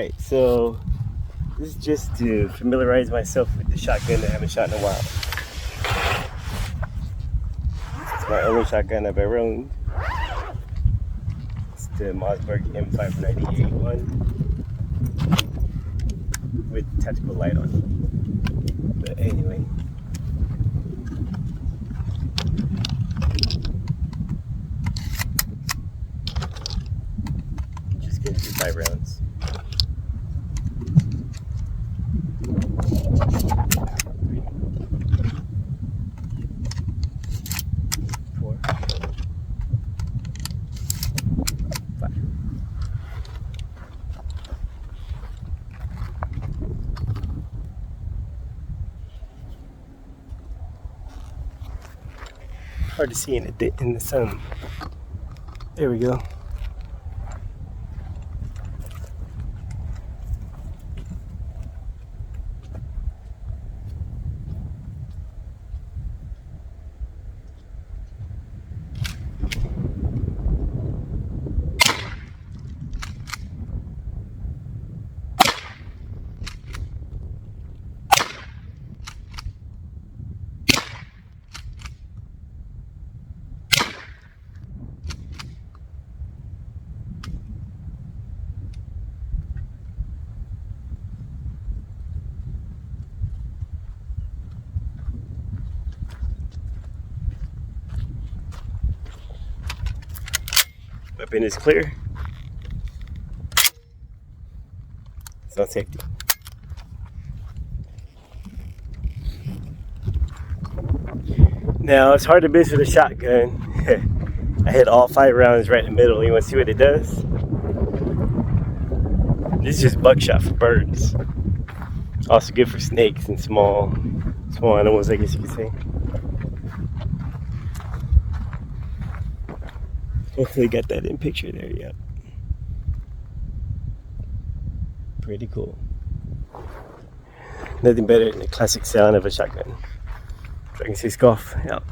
Alright, so this is just to familiarize myself with the shotgun that I haven't shot in a while. It's my only shotgun I've ever owned. It's the Mossberg M598-1 with tactical light on. But anyway. Just getting through 5 rounds. Hard to see in the sun. There we go. Weapon is clear. It's on safety. Now it's hard to miss with a shotgun. I hit all 5 rounds right in the middle. You want to see what it does? This is just buckshot for birds. Also good for snakes and small animals, I guess you could say. Hopefully got that in picture there, yep. Pretty cool. Nothing better than the classic sound of a shotgun. Dragon 6 Golf, out.